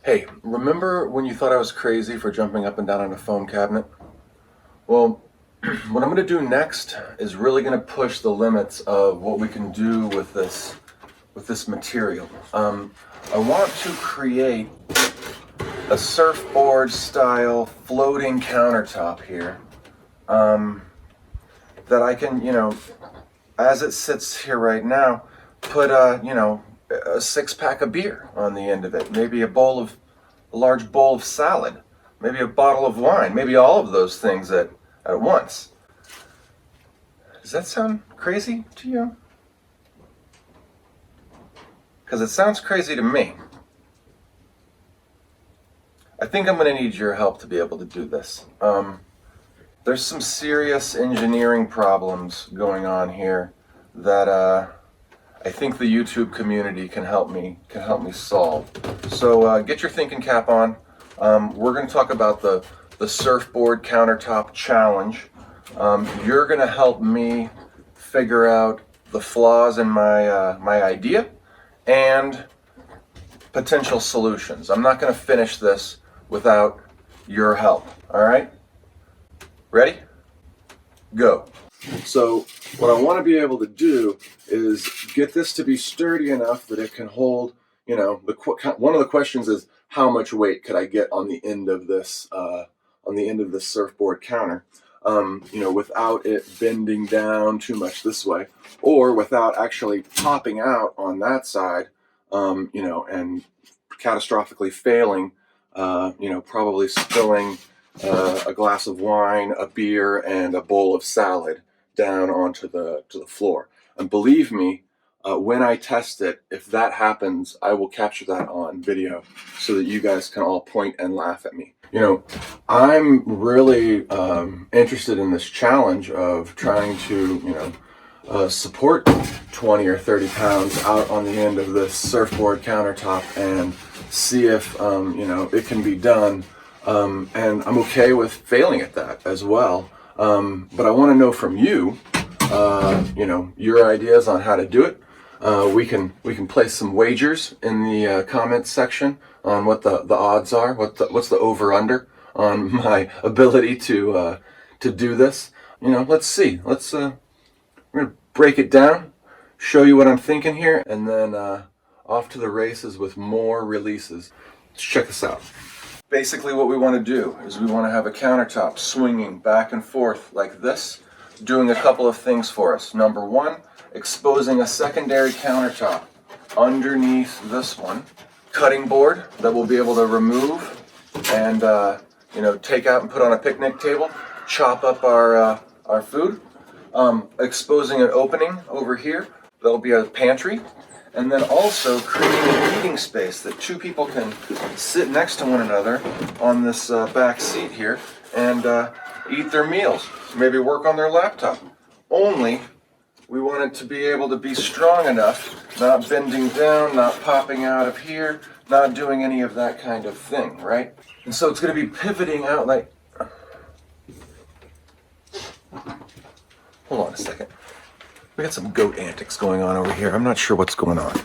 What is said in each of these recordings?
Hey, remember when you thought I was crazy for jumping up and down on a phone cabinet? Well, what I'm going to do next is really going to push the limits of what we can do with this material. I want to create a surfboard style floating countertop here that I can, as it sits here right now, put a six-pack of beer on the end of it, maybe a large bowl of salad, maybe a bottle of wine, maybe all of those things at once. Does that sound crazy to you? Because it sounds crazy to me. I think I'm going to need your help to be able to do this. There's some serious engineering problems going on here that I think the YouTube community can help me solve. So get your thinking cap on. We're going to talk about the Surfboard Countertop Challenge. You're going to help me figure out the flaws in my idea and potential solutions. I'm not going to finish this without your help. All right? Ready? Go. So what I want to be able to do is get this to be sturdy enough that it can hold, one of the questions is how much weight could I get on the end of this surfboard counter, without it bending down too much this way, or without actually popping out on that side, and catastrophically failing, probably spilling a glass of wine, a beer, and a bowl of salad down onto the floor. And believe me, when I test it, if that happens, I will capture that on video so that you guys can all point and laugh at me. I'm really interested in this challenge of trying to, support 20 or 30 pounds out on the end of this surfboard countertop and see if, it can be done. And I'm okay with failing at that as well. But I want to know from you, your ideas on how to do it. We can place some wagers in the comments section on what the odds are, what's the over under on my ability to do this. Let's see. We're gonna break it down, show you what I'm thinking here, and then off to the races with more releases. Let's check this out. Basically what we want to do is we want to have a countertop swinging back and forth like this, doing a couple of things for us. Number one, exposing a secondary countertop underneath this one, cutting board that we'll be able to remove and take out and put on a picnic table, chop up our food, exposing an opening over here that'll be a pantry, and then also creating an eating space that two people can sit next to one another on this back seat here and eat their meals, maybe work on their laptop. Only we want it to be able to be strong enough, not bending down, not popping out of here, not doing any of that kind of thing, right? And so it's going to be pivoting out like... Hold on a second. We got some goat antics going on over here. I'm not sure what's going on.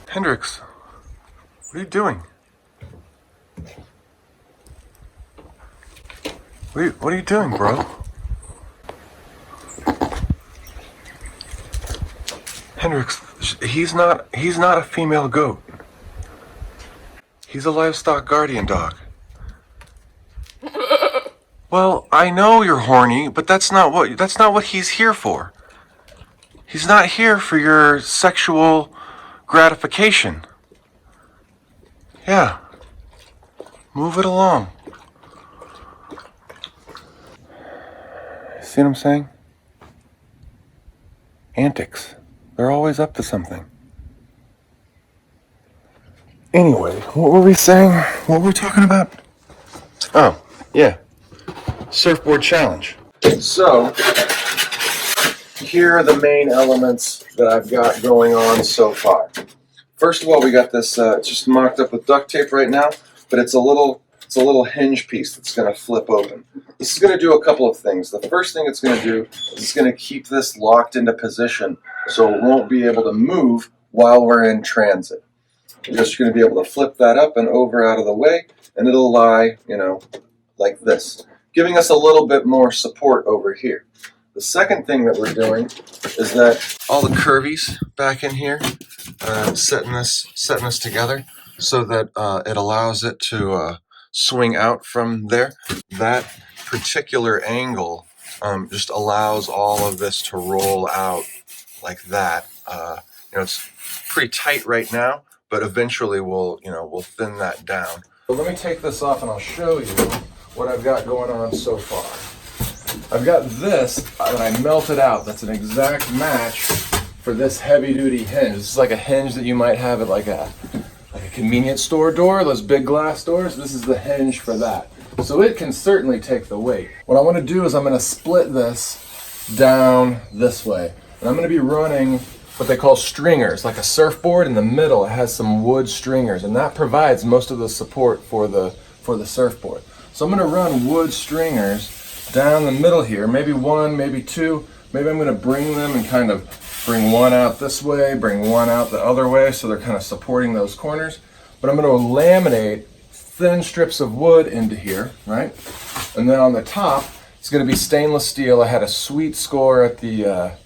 Hendrix, what are you doing? What are you doing, bro? Hendrix, he's not a female goat. He's a livestock guardian dog. Well, I know you're horny, but that's not what he's here for. He's not here for your sexual gratification. Yeah. Move it along. See what I'm saying? Antics. They're always up to something. Anyway, what were we saying? What were we talking about? Oh, yeah. Surfboard challenge. So, here are the main elements that I've got going on so far. First of all, we got this, it's just mocked up with duct tape right now, but it's a little It's a little hinge piece that's going to flip open. This is going to do a couple of things. The first thing it's going to do is it's going to keep this locked into position so it won't be able to move while we're in transit. You're just going to be able to flip that up and over out of the way, and it'll lie, like this, giving us a little bit more support over here. The second thing that we're doing is that all the curvies back in here, setting this together so that it allows it to swing out from there. That particular angle just allows all of this to roll out like that. It's pretty tight right now, but eventually we'll thin that down. So let me take this off and I'll show you what I've got going on so far. I've got this that I melted out. That's an exact match for this heavy-duty hinge. This is like a hinge that you might have at like a convenience store door, those big glass doors. This is the hinge for that. So it can certainly take the weight. What I want to do is I'm going to split this down this way. And I'm going to be running what they call stringers, like a surfboard. In the middle, it has some wood stringers, and that provides most of the support for the surfboard. So I'm going to run wood stringers down the middle here, maybe one, maybe two. Maybe I'm going to bring them and kind of bring one out this way, bring one out the other way, so they're kind of supporting those corners. But I'm going to laminate thin strips of wood into here, right? And then on the top, it's going to be stainless steel. I had a sweet score at the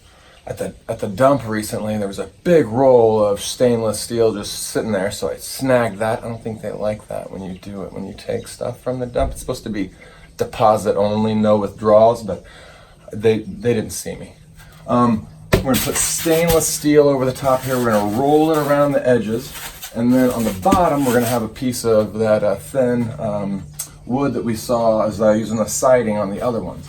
dump recently, and there was a big roll of stainless steel just sitting there, so I snagged that. I don't think they like that when you do it, when you take stuff from the dump. It's supposed to be deposit only, no withdrawals, but they didn't see me. We're going to put stainless steel over the top here. We're going to roll it around the edges, and then on the bottom we're going to have a piece of that thin wood that we saw as using the siding on the other ones.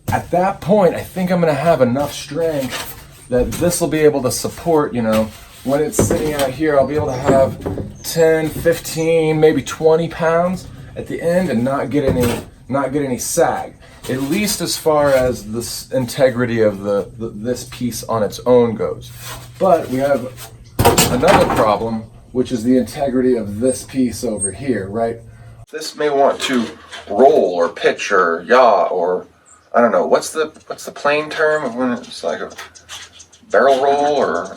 At that point, I think I'm going to have enough strength that this will be able to support, when it's sitting out here, I'll be able to have 10, 15, maybe 20 pounds at the end and not get any sag, at least as far as the integrity of this piece on its own goes. But we have another problem, which is the integrity of this piece over here, right? This may want to roll or pitch or yaw, or I don't know, what's the plain term of when it's like a barrel roll, or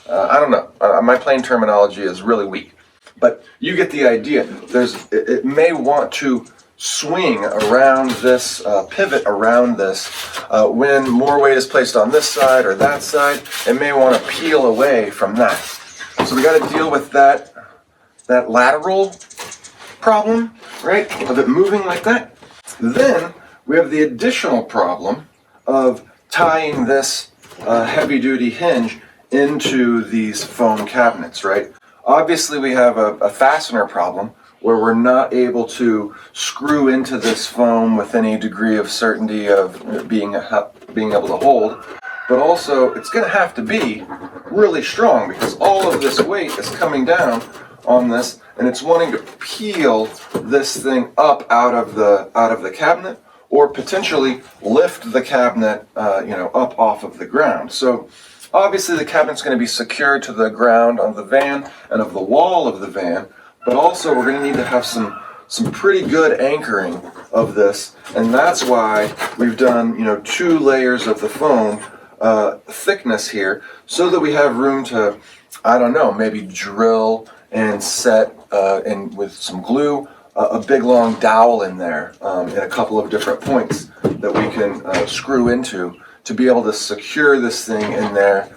I don't know. My plain terminology is really weak. But you get the idea. It may want to swing around this, pivot around this. When more weight is placed on this side or that side, it may want to peel away from that. So we got to deal with that lateral problem, right, of it moving like that. Then we have the additional problem of tying this heavy-duty hinge into these foam cabinets, right? Obviously, we have a fastener problem where we're not able to screw into this foam with any degree of certainty of being able to hold. But also, it's going to have to be really strong because all of this weight is coming down on this, and it's wanting to peel this thing up out of the cabinet, or potentially lift the cabinet, up off of the ground. So obviously the cabinet's going to be secured to the ground of the van and of the wall of the van, but also we're going to need to have some pretty good anchoring of this, and that's why we've done 2 layers of the foam thickness here, so that we have room to, I don't know, maybe drill and set and with some glue a big long dowel in there in a couple of different points that we can screw into to be able to secure this thing in there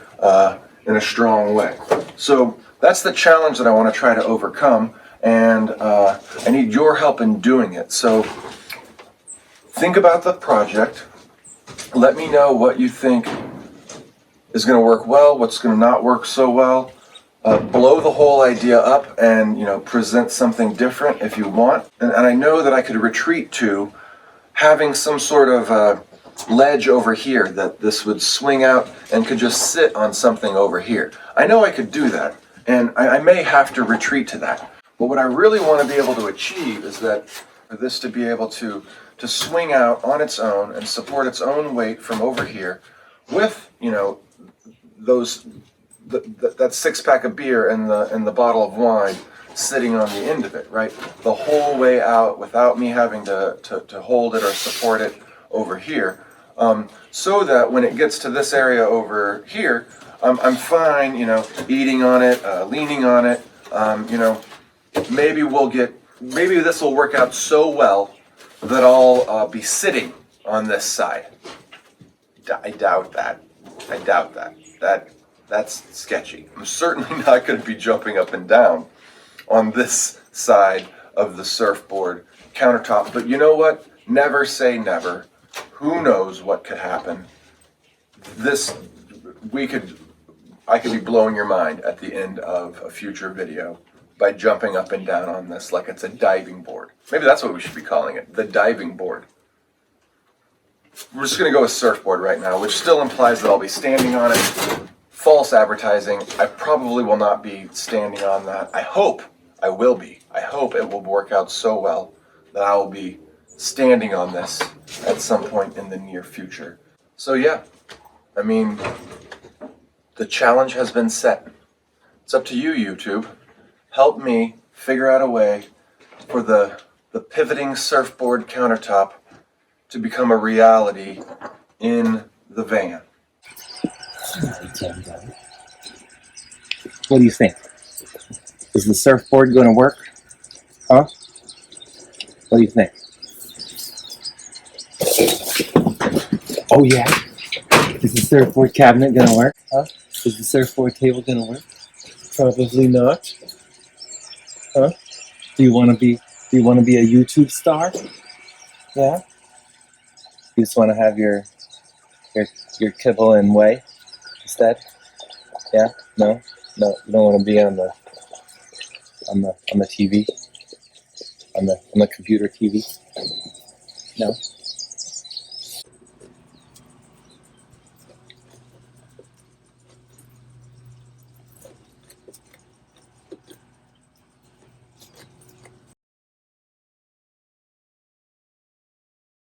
in a strong way. So that's the challenge that I want to try to overcome, and I need your help in doing it. So think about the project. Let me know what you think is going to work well, what's going to not work so well. Blow the whole idea up and present something different if you want. And I know that I could retreat to having some sort of ledge over here that this would swing out and could just sit on something over here. I know I could do that, and I may have to retreat to that. But what I really want to be able to achieve is that for this to be able to swing out on its own and support its own weight from over here with that 6-pack of beer and the bottle of wine sitting on the end of it, right? The whole way out without me having to hold it or support it over here. So that when it gets to this area over here, I'm fine, you know, eating on it, leaning on it. You know, maybe this will work out so well that I'll be sitting on this side. I doubt that. I doubt that. That's sketchy. I'm certainly not going to be jumping up and down on this side of the surfboard countertop. But you know what? Never say never. Who knows what could happen? I could be blowing your mind at the end of a future video by jumping up and down on this like it's a diving board. Maybe that's what we should be calling it, the diving board. We're just going to go with surfboard right now, which still implies that I'll be standing on it. False advertising. I probably will not be standing on that. I hope I will be. I hope it will work out so well that I will be standing on this at some point in the near future. So yeah, I mean, the challenge has been set. It's up to you, YouTube. Help me figure out a way for the pivoting surfboard countertop to become a reality in the van. What do you think? Is the surfboard going to work? Huh? What do you think? Oh yeah? Is the surfboard cabinet going to work? Huh? Is the surfboard table going to work? Probably not. Huh? Do you want to be a YouTube star? Yeah? You just want to have your kibble and whey instead? Yeah? No? No, you don't want to be on the TV? On the computer TV? No?